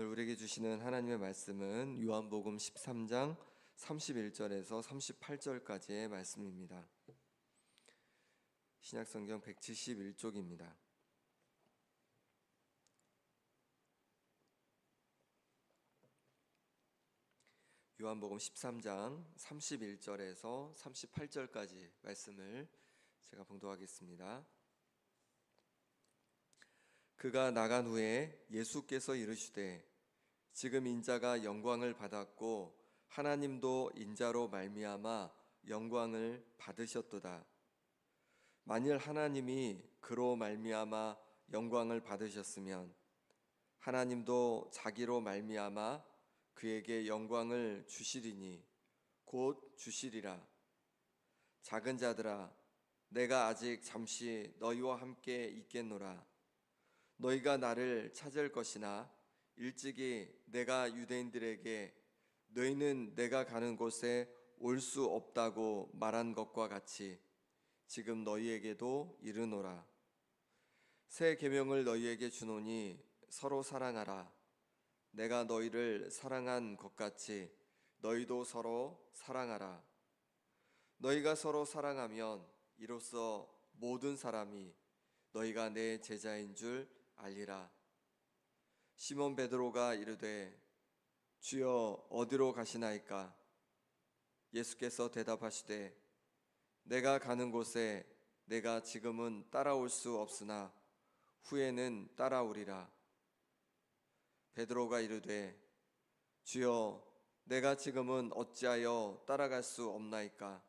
오늘 우리에게 주시는 하나님의 말씀은 요한복음 13장 31절에서 38절까지의 말씀입니다. 신약성경 171쪽입니다. 요한복음 13장 31절에서 38절까지 말씀을 제가 봉독하겠습니다. 그가 나간 후에 예수께서 이르시되 지금 인자가 영광을 받았고 하나님도 인자로 말미암아 영광을 받으셨도다. 만일 하나님이 그로 말미암아 영광을 받으셨으면 하나님도 자기로 말미암아 그에게 영광을 주시리니 곧 주시리라. 작은 자들아, 내가 아직 잠시 너희와 함께 있겠노라. 너희가 나를 찾을 것이나 일찍이 내가 유대인들에게 너희는 내가 가는 곳에 올 수 없다고 말한 것과 같이 지금 너희에게도 이르노라. 새 계명을 너희에게 주노니 서로 사랑하라. 내가 너희를 사랑한 것 같이 너희도 서로 사랑하라. 너희가 서로 사랑하면 이로써 모든 사람이 너희가 내 제자인 줄 알리라. 시몬 베드로가 이르되 주여 어디로 가시나이까? 예수께서 대답하시되 내가 가는 곳에 내가 지금은 따라올 수 없으나 후에는 따라오리라. 베드로가 이르되 주여 내가 지금은 어찌하여 따라갈 수 없나이까?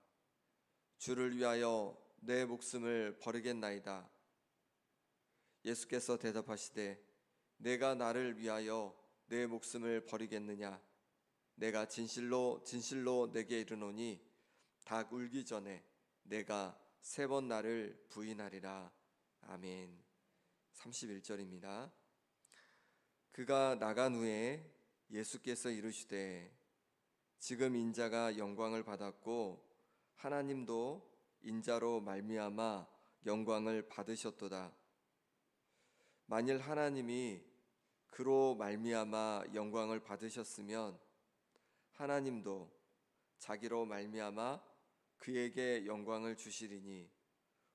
주를 위하여 내 목숨을 버리겠나이다. 예수께서 대답하시되 내가 나를 위하여 내 목숨을 버리겠느냐? 내가 진실로 진실로 내게 이르노니 닭 울기 전에 내가 3번 나를 부인하리라. 아멘. 31절입니다. 그가 나간 후에 예수께서 이르시되 지금 인자가 영광을 받았고 하나님도 인자로 말미암아 영광을 받으셨도다. 만일 하나님이 그로 말미암아 영광을 받으셨으면 하나님도 자기로 말미암아 그에게 영광을 주시리니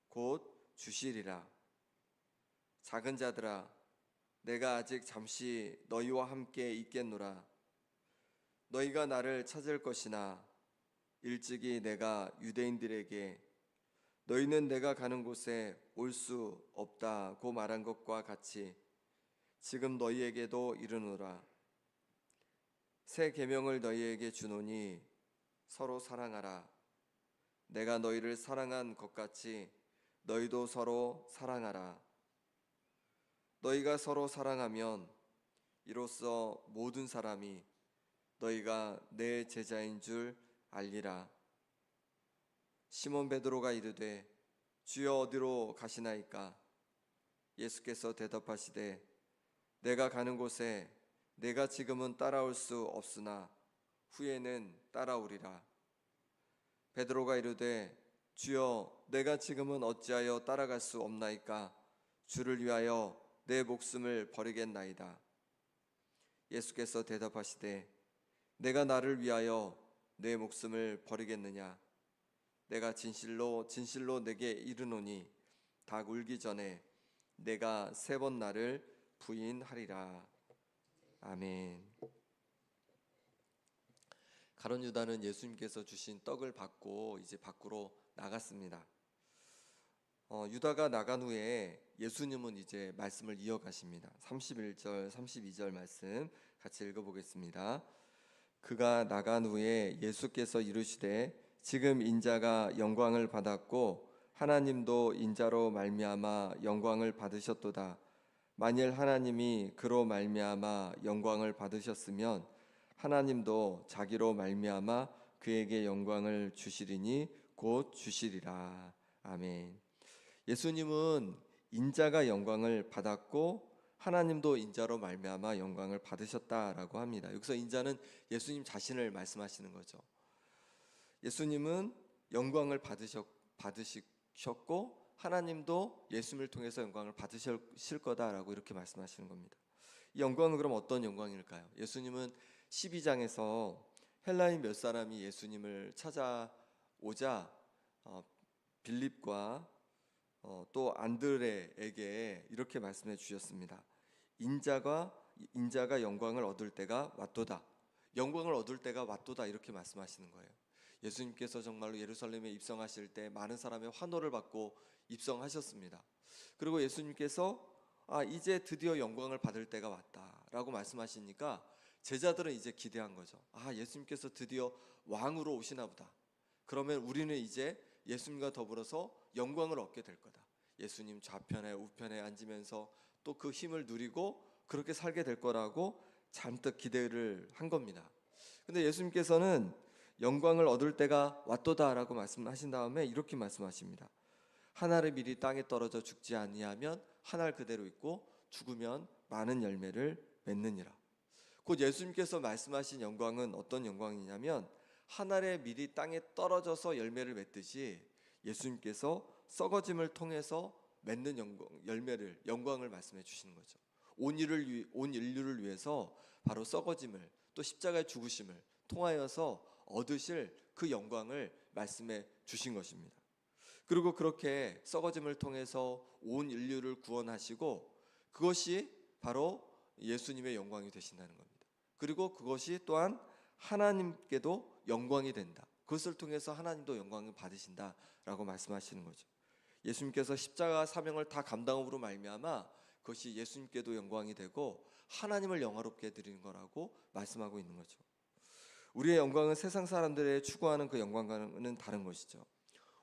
곧 주시리라. 작은 자들아, 내가 아직 잠시 너희와 함께 있겠노라. 너희가 나를 찾을 것이나 일찍이 내가 유대인들에게 너희는 내가 가는 곳에 올 수 없다고 말한 것과 같이 지금 너희에게도 이르노라. 새 계명을 너희에게 주노니 서로 사랑하라. 내가 너희를 사랑한 것 같이 너희도 서로 사랑하라. 너희가 서로 사랑하면 이로써 모든 사람이 너희가 내 제자인 줄 알리라. 시몬 베드로가 이르되 주여 어디로 가시나이까? 예수께서 대답하시되 내가 가는 곳에 내가 지금은 따라올 수 없으나 후에는 따라오리라. 베드로가 이르되 주여 내가 지금은 어찌하여 따라갈 수 없나이까? 주를 위하여 내 목숨을 버리겠나이다. 예수께서 대답하시되 내가 나를 위하여 내 목숨을 버리겠느냐? 내가 진실로 진실로 내게 이르노니 닭 울기 전에 내가 3번 나를 부인하리라. 아멘. 가룟 유다는 예수님께서 주신 떡을 받고 이제 밖으로 나갔습니다. 유다가 나간 후에 예수님은 이제 말씀을 이어가십니다. 31절 32절 말씀 같이 읽어보겠습니다. 그가 나간 후에 예수께서 이르시되 지금 인자가 영광을 받았고 하나님도 인자로 말미암아 영광을 받으셨도다. 만일 하나님이 그로 말미암아 영광을 받으셨으면 하나님도 자기로 말미암아 그에게 영광을 주시리니 곧 주시리라. 아멘. 예수님은 인자가 영광을 받았고 하나님도 인자로 말미암아 영광을 받으셨다라고 합니다. 여기서 인자는 예수님 자신을 말씀하시는 거죠. 예수님은 영광을 받으셨고 하나님도 예수님을 통해서 영광을 받으실 거다라고 이렇게 말씀하시는 겁니다. 이 영광은 그럼 어떤 영광일까요? 예수님은 12장에서 헬라인 몇 사람이 예수님을 찾아오자 빌립과 또 안드레에게 이렇게 말씀해 주셨습니다. 인자가 영광을 얻을 때가 왔도다. 영광을 얻을 때가 왔도다 이렇게 말씀하시는 거예요. 예수님께서 정말로 예루살렘에 입성하실 때 많은 사람의 환호를 받고 입성하셨습니다. 그리고 예수님께서 이제 드디어 영광을 받을 때가 왔다라고 말씀하시니까 제자들은 이제 기대한 거죠. 예수님께서 드디어 왕으로 오시나 보다. 그러면 우리는 이제 예수님과 더불어서 영광을 얻게 될 거다. 예수님 좌편에 우편에 앉으면서 또 그 힘을 누리고 그렇게 살게 될 거라고 잔뜩 기대를 한 겁니다. 근데 예수님께서는 영광을 얻을 때가 왔도다라고 말씀하신 다음에 이렇게 말씀하십니다. 한 알의 밀이 땅에 떨어져 죽지 아니하면 한 알 그대로 있고 죽으면 많은 열매를 맺느니라. 곧 예수님께서 말씀하신 영광은 어떤 영광이냐면 한 알의 밀이 땅에 떨어져서 열매를 맺듯이 예수님께서 썩어짐을 통해서 맺는 영광을 말씀해 주시는 거죠. 온 인류를 위해서 바로 썩어짐을 또 십자가의 죽으심을 통하여서 얻으실 그 영광을 말씀해 주신 것입니다. 그리고 그렇게 썩어짐을 통해서 온 인류를 구원하시고 그것이 바로 예수님의 영광이 되신다는 겁니다. 그리고 그것이 또한 하나님께도 영광이 된다. 그것을 통해서 하나님도 영광을 받으신다라고 말씀하시는 거죠. 예수님께서 십자가 사명을 다 감당함으로 말미암아 그것이 예수님께도 영광이 되고 하나님을 영화롭게 드리는 거라고 말씀하고 있는 거죠. 우리의 영광은 세상 사람들의 추구하는 그 영광과는 다른 것이죠.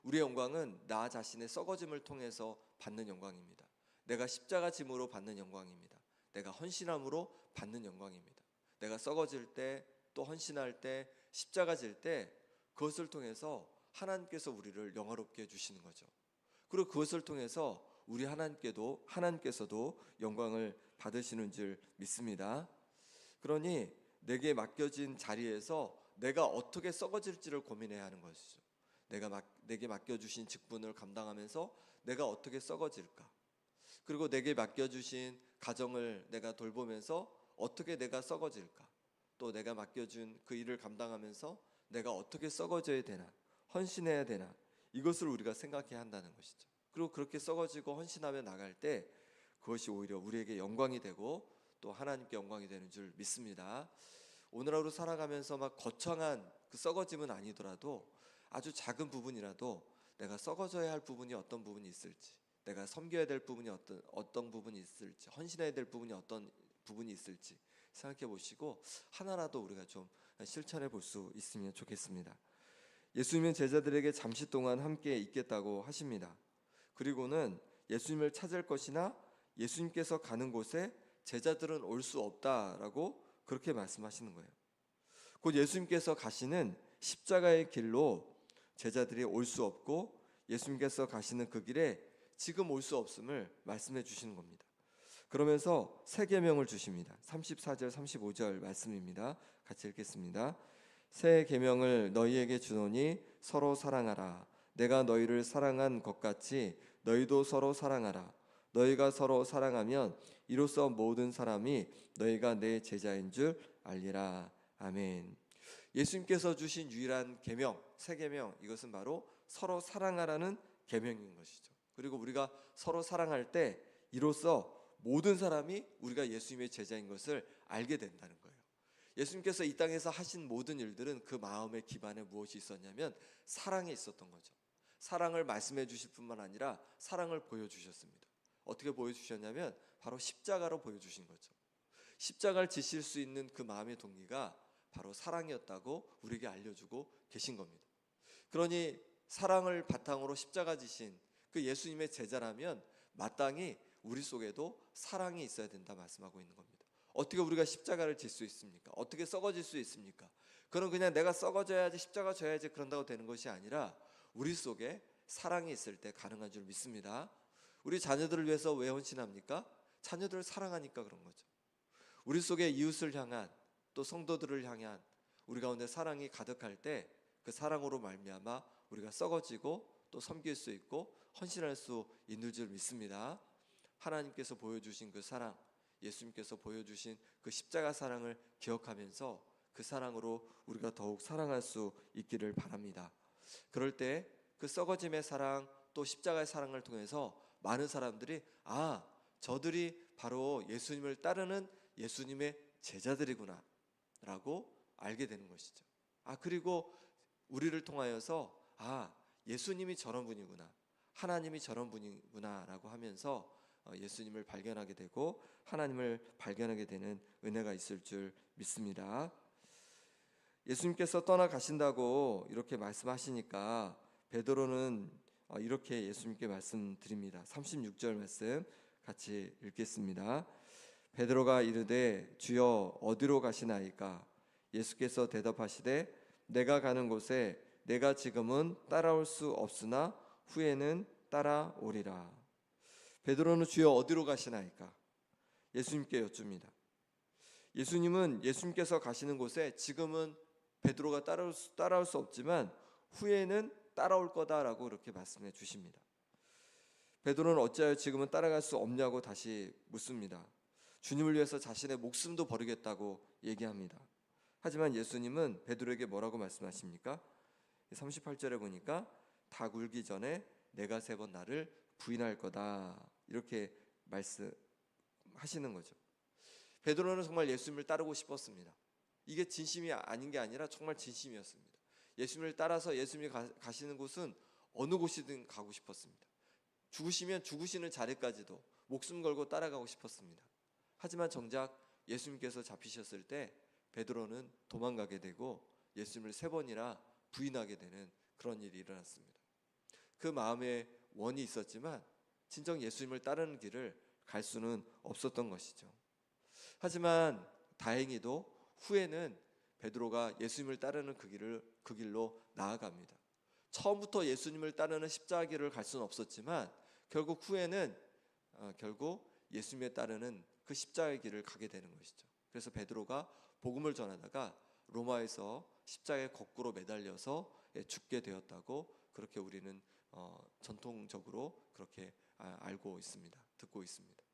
우리의 영광은 나 자신의 썩어짐을 통해서 받는 영광입니다. 내가 십자가 짐으로 받는 영광입니다. 내가 헌신함으로 받는 영광입니다. 내가 썩어질 때 또 헌신할 때 십자가 질 때 그것을 통해서 하나님께서 우리를 영화롭게 해주시는 거죠. 그리고 그것을 통해서 우리 하나님께서도 영광을 받으시는 줄 믿습니다. 그러니 내게 맡겨진 자리에서 내가 어떻게 썩어질지를 고민해야 하는 것이죠. 내게 맡겨주신 직분을 감당하면서 내가 어떻게 썩어질까? 그리고 내게 맡겨주신 가정을 내가 돌보면서 어떻게 내가 썩어질까? 또 내가 맡겨준 그 일을 감당하면서 내가 어떻게 썩어져야 되나? 헌신해야 되나? 이것을 우리가 생각해야 한다는 것이죠. 그리고 그렇게 썩어지고 헌신하며 나갈 때 그것이 오히려 우리에게 영광이 되고 또 하나님께 영광이 되는 줄 믿습니다. 오늘 하루 살아가면서 막 거창한 그 썩어짐은 아니더라도 아주 작은 부분이라도 내가 썩어져야 할 부분이 어떤 부분이 있을지, 내가 섬겨야 될 부분이 어떤 부분이 있을지, 헌신해야 될 부분이 어떤 부분이 있을지 생각해 보시고 하나라도 우리가 좀 실천해 볼 수 있으면 좋겠습니다. 예수님은 제자들에게 잠시 동안 함께 있겠다고 하십니다. 그리고는 예수님을 찾을 것이나 예수님께서 가는 곳에 제자들은 올 수 없다라고 그렇게 말씀하시는 거예요. 곧 예수님께서 가시는 십자가의 길로 제자들이 올 수 없고 예수님께서 가시는 그 길에 지금 올 수 없음을 말씀해 주시는 겁니다. 그러면서 새 계명을 주십니다. 34절 35절 말씀입니다. 같이 읽겠습니다. 새 계명을 너희에게 주노니 서로 사랑하라. 내가 너희를 사랑한 것 같이 너희도 서로 사랑하라. 너희가 서로 사랑하면 이로써 모든 사람이 너희가 내 제자인 줄 알리라. 아멘. 예수님께서 주신 유일한 계명, 새 계명, 이것은 바로 서로 사랑하라는 계명인 것이죠. 그리고 우리가 서로 사랑할 때 이로써 모든 사람이 우리가 예수님의 제자인 것을 알게 된다는 거예요. 예수님께서 이 땅에서 하신 모든 일들은 그 마음의 기반에 무엇이 있었냐면 사랑이 있었던 거죠. 사랑을 말씀해 주실 뿐만 아니라 사랑을 보여주셨습니다. 어떻게 보여주셨냐면 바로 십자가로 보여주신 거죠. 십자가를 지실 수 있는 그 마음의 동기가 바로 사랑이었다고 우리에게 알려주고 계신 겁니다. 그러니 사랑을 바탕으로 십자가 지신 그 예수님의 제자라면 마땅히 우리 속에도 사랑이 있어야 된다 말씀하고 있는 겁니다. 어떻게 우리가 십자가를 질 수 있습니까? 어떻게 썩어질 수 있습니까? 그건 그냥 내가 썩어져야지 십자가 져야지 그런다고 되는 것이 아니라 우리 속에 사랑이 있을 때 가능한 줄 믿습니다. 우리 자녀들을 위해서 왜 헌신합니까? 자녀들을 사랑하니까 그런 거죠. 우리 속에 이웃을 향한 또 성도들을 향한 우리 가운데 사랑이 가득할 때 그 사랑으로 말미암아 우리가 썩어지고 또 섬길 수 있고 헌신할 수 있는 줄 믿습니다. 하나님께서 보여주신 그 사랑, 예수님께서 보여주신 그 십자가 사랑을 기억하면서 그 사랑으로 우리가 더욱 사랑할 수 있기를 바랍니다. 그럴 때 그 썩어짐의 사랑 또 십자가의 사랑을 통해서 많은 사람들이 저들이 바로 예수님을 따르는 예수님의 제자들이구나 라고 알게 되는 것이죠. 그리고 우리를 통하여서 예수님이 저런 분이구나, 하나님이 저런 분이구나 라고 하면서 예수님을 발견하게 되고 하나님을 발견하게 되는 은혜가 있을 줄 믿습니다. 예수님께서 떠나가신다고 이렇게 말씀하시니까 베드로는 이렇게 예수님께 말씀드립니다. 36절 말씀 같이 읽겠습니다. 베드로가 이르되 주여 어디로 가시나이까? 예수께서 대답하시되 내가 가는 곳에 내가 지금은 따라올 수 없으나 후에는 따라오리라. 베드로는 주여 어디로 가시나이까? 예수님께 여쭙니다. 예수님은 예수님께서 가시는 곳에 지금은 베드로가 따라올 수 없지만 후에는 따라올 거다라고 이렇게 말씀해 주십니다. 베드로는 어찌하여 지금은 따라갈 수 없냐고 다시 묻습니다. 주님을 위해서 자신의 목숨도 버리겠다고 얘기합니다. 하지만 예수님은 베드로에게 뭐라고 말씀하십니까? 38절에 보니까 다 굴기 전에 내가 3번 나를 부인할 거다 이렇게 말씀하시는 거죠. 베드로는 정말 예수님을 따르고 싶었습니다. 이게 진심이 아닌 게 아니라 정말 진심이었습니다. 예수님을 따라서 예수님이 가시는 곳은 어느 곳이든 가고 싶었습니다. 죽으시면 죽으시는 자리까지도 목숨 걸고 따라가고 싶었습니다. 하지만 정작 예수님께서 잡히셨을 때 베드로는 도망가게 되고 예수님을 3번이나 부인하게 되는 그런 일이 일어났습니다. 그 마음에 원이 있었지만 진정 예수님을 따르는 길을 갈 수는 없었던 것이죠. 하지만 다행히도 후에는 베드로가 예수님을 따르는 그 길로 나아갑니다. 처음부터 예수님을 따르는 십자가 길을 갈 수는 없었지만 결국 후에는 예수님을 따르는 그 십자가의 길을 가게 되는 것이죠. 그래서 베드로가 복음을 전하다가 로마에서 십자가에 거꾸로 매달려서 죽게 되었다고 그렇게 우리는 전통적으로 그렇게 알고 있습니다. 듣고 있습니다.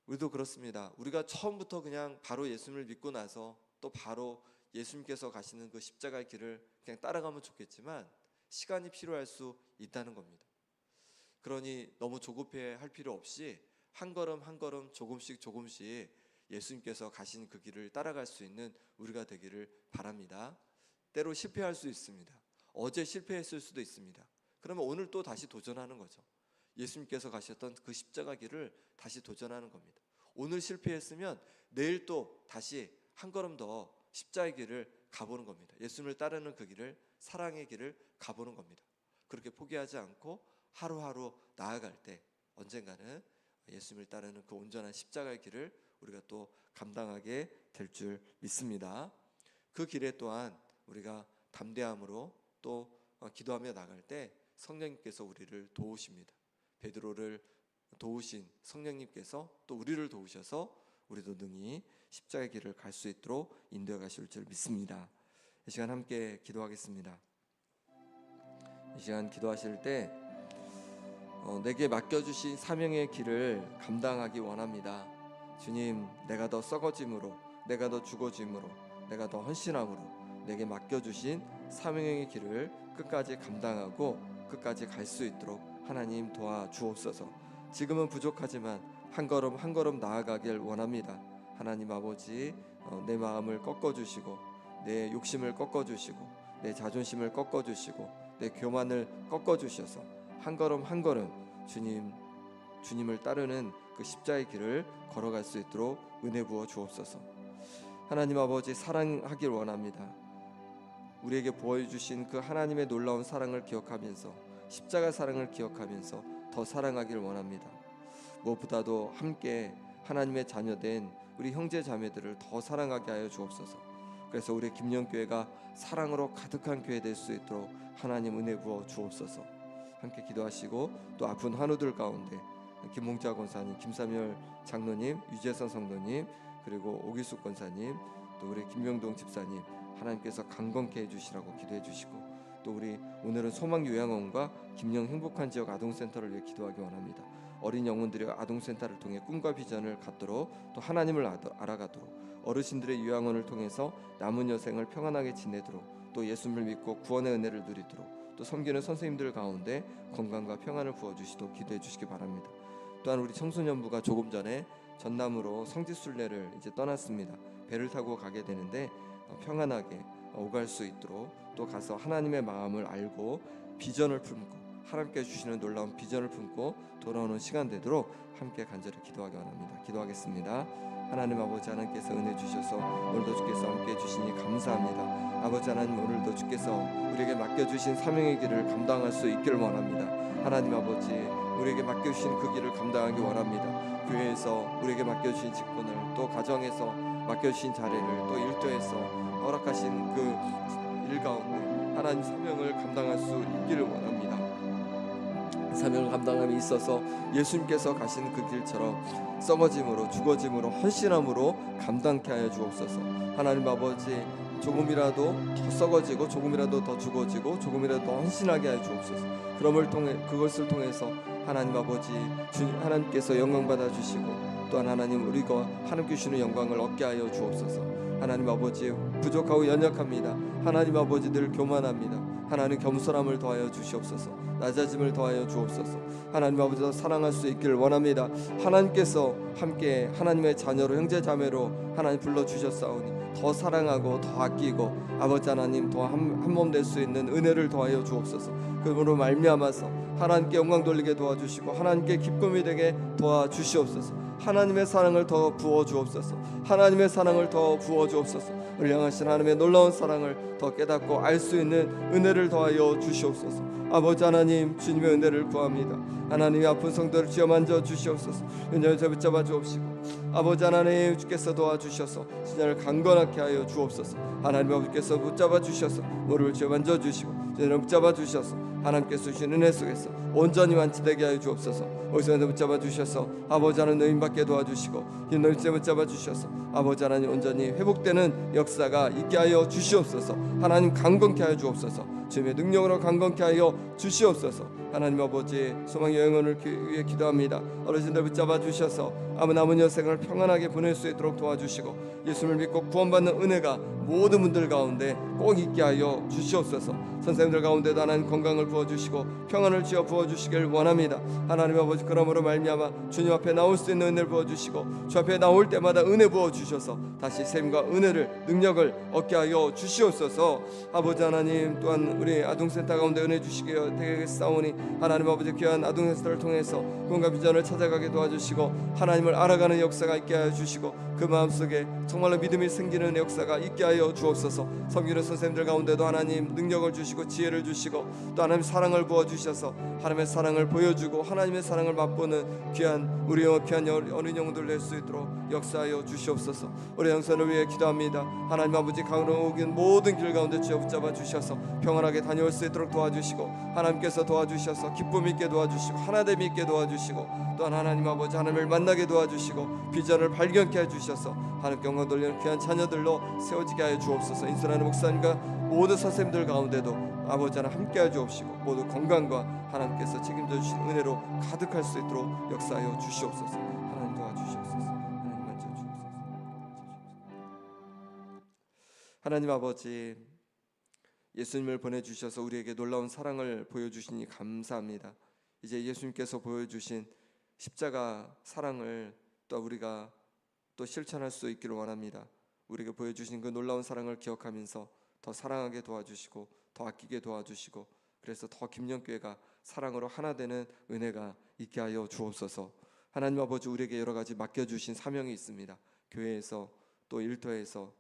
우리도 그렇습니다. 우리가 처음부터 그냥 바로 예수님을 믿고 나서 또 바로 예수님께서 가시는 그 십자가의 길을 그냥 따라가면 좋겠지만 시간이 필요할 수 있다는 겁니다. 그러니 너무 조급해 할 필요 없이 한 걸음 한 걸음 조금씩 예수님께서 가신 그 길을 따라갈 수 있는 우리가 되기를 바랍니다. 때로 실패할 수 있습니다. 어제 실패했을 수도 있습니다. 그러면 오늘 또 다시 도전하는 거죠. 예수님께서 가셨던 그 십자가 길을 다시 도전하는 겁니다. 오늘 실패했으면 내일 또 다시 한 걸음 더 십자가의 길을 가보는 겁니다. 예수님을 따르는 그 길을, 사랑의 길을 가보는 겁니다. 그렇게 포기하지 않고 하루하루 나아갈 때 언젠가는 예수님을 따르는 그 온전한 십자가의 길을 우리가 또 감당하게 될 줄 믿습니다. 그 길에 또한 우리가 담대함으로 또 기도하며 나갈 때 성령님께서 우리를 도우십니다. 베드로를 도우신 성령님께서 또 우리를 도우셔서 우리도 능히 십자가의 길을 갈 수 있도록 인도해 가실 줄 믿습니다. 이 시간 함께 기도하겠습니다. 이 시간 기도하실 때 내게 맡겨주신 사명의 길을 감당하기 원합니다. 주님, 내가 더 썩어짐으로, 내가 더 죽어짐으로, 내가 더 헌신함으로 내게 맡겨주신 사명의 길을 끝까지 감당하고 끝까지 갈 수 있도록 하나님 도와주옵소서. 지금은 부족하지만 한 걸음 한 걸음 나아가길 원합니다. 하나님 아버지, 내 마음을 꺾어주시고 내 욕심을 꺾어주시고 내 자존심을 꺾어주시고 내 교만을 꺾어주셔서 한 걸음 한 걸음 주님을 따르는 그 십자가의 길을 걸어갈 수 있도록 은혜 부어 주옵소서. 하나님 아버지, 사랑하길 원합니다. 우리에게 보여주신 그 하나님의 놀라운 사랑을 기억하면서 십자가 사랑을 기억하면서 더 사랑하길 원합니다. 무엇보다도 함께 하나님의 자녀된 우리 형제 자매들을 더 사랑하게 하여 주옵소서. 그래서 우리 김영교회가 사랑으로 가득한 교회 될 수 있도록 하나님 은혜 부어 주옵소서. 함께 기도하시고 또 아픈 환우들 가운데 김홍자 권사님, 김사멸 장로님, 유재선 성도님, 그리고 오기숙 권사님, 또 우리 김명동 집사님 하나님께서 강건케 해주시라고 기도해 주시고, 또 우리 오늘은 소망 요양원과 김영 행복한 지역 아동센터를 위해 기도하기 원합니다. 어린 영혼들이 아동센터를 통해 꿈과 비전을 갖도록 또 하나님을 알아가도록 어르신들의 요양원을 통해서 남은 여생을 평안하게 지내도록 또 예수님을 믿고 구원의 은혜를 누리도록 또 섬기는 선생님들 가운데 건강과 평안을 부어주시도록 기도해 주시기 바랍니다. 또한 우리 청소년부가 조금 전에 전남으로 성지순례를 이제 떠났습니다. 배를 타고 가게 되는데 평안하게 오갈 수 있도록 또 가서 하나님의 마음을 알고 비전을 품고 하나님께 주시는 놀라운 비전을 품고 돌아오는 시간 되도록 함께 간절히 기도하기 원합니다. 기도하겠습니다. 하나님 아버지, 하나님께서 은혜 주셔서 오늘도 주께서 함께 해주시니 감사합니다. 아버지 하나님, 오늘도 주께서 우리에게 맡겨주신 사명의 길을 감당할 수 있기를 원합니다. 하나님 아버지, 우리에게 맡겨주신 그 길을 감당하기 원합니다. 교회에서 우리에게 맡겨주신 직분을, 또 가정에서 맡겨주신 자리를, 또 일터에서 허락하신 그 일 가운데 하나님 사명을 감당할 수 있기를 원합니다. 사명을 감당함에 있어서 예수님께서 가신 그 길처럼 썩어짐으로, 죽어짐으로, 헌신함으로 감당케 하여 주옵소서. 하나님 아버지, 조금이라도 더 썩어지고 조금이라도 더 죽어지고 조금이라도 더 헌신하게 하여 주옵소서. 그것을 통해서 하나님 아버지, 하나님께서 영광 받아 주시고 또한 하나님, 우리가 하나님께 주시는 영광을 얻게 하여 주옵소서. 하나님 아버지, 부족하고 연약합니다. 하나님 아버지, 늘 교만합니다. 하나님, 겸손함을 더하여 주시옵소서. 낮아짐을 더하여 주옵소서. 하나님 아버지, 더 사랑할 수 있기를 원합니다. 하나님께서 함께 하나님의 자녀로, 형제 자매로 하나님 불러주셨사오니 더 사랑하고 더 아끼고 아버지 하나님 더 한 몸 될 수 있는 은혜를 더하여 주옵소서. 그러므로 말미암아서 하나님께 영광 돌리게 도와주시고 하나님께 기쁨이 되게 도와주시옵소서. 하나님의 사랑을 더 부어주옵소서. 하나님의 사랑을 더 부어주옵소서. 우리 향하신 하나님의 놀라운 사랑을 더 깨닫고 알 수 있는 은혜를 더하여 주시옵소서. 아버지 하나님, 주님의 은혜를 구합니다. 하나님의 아픈 성도를 쥐어 만져 주시옵소서. 은혜를 붙잡아 주옵시고 아버지 하나님, 주께서 도와주셔서 신앙을 강건하게 하여 주옵소서. 하나님 아버지께서 붙잡아 주셔서 무릎을 쥐어 만져 주시고 신앙을 붙잡아 주셔서 하나님께서 주신 은혜 속에서 온전히 완치되게 하여 주옵소서. 어디서 붙잡아 주셔서 아버지 하나님 노임받게 도와주시고 힘을 붙잡아 주셔서 아버지 하나님 온전히 회복되는 역사가 있게 하여 주시옵소서. 하나님, 강건케 하여 주옵소서. 주님의 능력으로 강건케 하여 주시옵소서. 하나님 아버지, 소망의 영혼을 위해 기도합니다. 어르신들 붙잡아 주셔서 남은 여생을 평안하게 보낼 수 있도록 도와주시고 예수를 믿고 구원받는 은혜가 모든 분들 가운데 꼭 있게 하여 주시옵소서. 선생님들 가운데도 하나님 건강을 부어주시고 평안을 지어 부어주시길 원합니다. 하나님 아버지, 그러므로 말미암아 주님 앞에 나올 수 있는 은혜를 부어주시고 주 앞에 나올 때마다 은혜 부어주셔서 다시 셈과 은혜를, 능력을 얻게 하여 주시옵소서. 아버지 하나님, 또한 우리 아동센터 가운데 은혜 주시게 되겠사오니 하나님 아버지, 귀한 아동센터를 통해서 꿈과 비전을 찾아가게 도와주시고 하나님을 알아가는 역사가 있게 하여 주시고 그 마음속에 정말로 믿음이 생기는 역사가 있게 하여 주옵소서. 섬기는 선생님들 가운데도 하나님 능력을 주시고 지혜를 주시고 또 하나님 사랑을 부어주셔서 하나님의 사랑을 보여주고 하나님의 사랑을 맛보는 귀한 어린 영혼들 낼 수 있도록 역사하여 주시옵소서. 우리 영선을 위해 기도합니다. 하나님 아버지, 강으로 오긴 모든 길 가운데 주여 붙잡아 주셔서 평안하게 다녀올 수 있도록 도와주시고 하나님께서 도와주셔서 기쁨 있게 도와주시고 하나됨 있게 도와주시고 또한 하나님 아버지, 하나님을 만나게 도와주시고 비전을 발견케 해주셔서 하나님께 영광 돌리는 귀한 자녀들로 세워지게 하여 주옵소서. 인솔하는 목사님과 모든 선생님들 가운데도 아버지 하나님 함께 하여 주옵시고 모두 건강과 하나님께서 책임져 주신 은혜로 가득할 수 있도록 역사하여 주시옵소서. 하나님 도와주시옵소서. 하나님 만져주옵소서. 하나님 아버지, 예수님을 보내주셔서 우리에게 놀라운 사랑을 보여주시니 감사합니다. 이제 예수님께서 보여주신 십자가 사랑을 또 우리가 또 실천할 수 있기를 원합니다. 우리에게 보여주신 그 놀라운 사랑을 기억하면서 더 사랑하게 도와주시고 더 아끼게 도와주시고 그래서 더 김영교회가 사랑으로 하나 되는 은혜가 있게 하여 주옵소서. 하나님 아버지, 우리에게 여러 가지 맡겨주신 사명이 있습니다. 교회에서 또 일터에서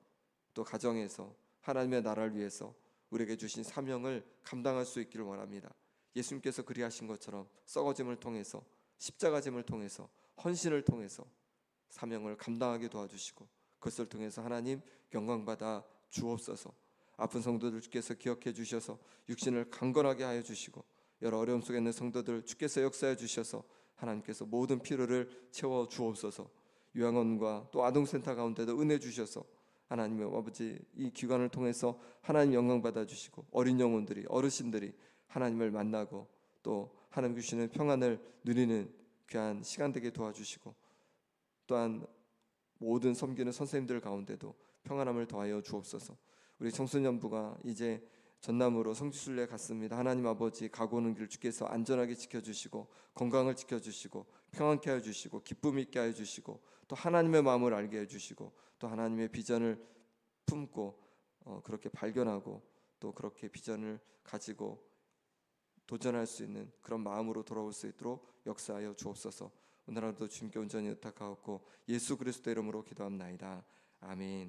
또 가정에서 하나님의 나라를 위해서 우리에게 주신 사명을 감당할 수 있기를 원합니다. 예수님께서 그리하신 것처럼 썩어짐을 통해서 십자가짐을 통해서 헌신을 통해서 사명을 감당하게 도와주시고 그것을 통해서 하나님 영광받아 주옵소서. 아픈 성도들 주께서 기억해 주셔서 육신을 강건하게 하여 주시고 여러 어려움 속에 있는 성도들 주께서 역사해 주셔서 하나님께서 모든 필요를 채워 주옵소서. 요양원과 또 아동센터 가운데도 은혜 주셔서 하나님 아버지, 이 기관을 통해서 하나님 영광 받아 주시고 어린 영혼들이, 어르신들이 하나님을 만나고 또 하나님 주시는 평안을 누리는 귀한 시간 되게 도와주시고 또한 모든 섬기는 선생님들 가운데도 평안함을 더하여 주옵소서. 우리 청소년부가 이제 전남으로 성지순례 갔습니다. 하나님 아버지, 가고 오는 길 주께서 안전하게 지켜주시고 건강을 지켜주시고 평안케 하여 주시고 기쁨 있게 하여 주시고 또 하나님의 마음을 알게 해주시고 또 하나님의 비전을 품고 그렇게 발견하고 또 그렇게 비전을 가지고 도전할 수 있는 그런 마음으로 돌아올 수 있도록 역사하여 주옵소서. 오늘 하루도 주님께 온전히 의탁하옵고 예수 그리스도 이름으로 기도합나이다. 아멘.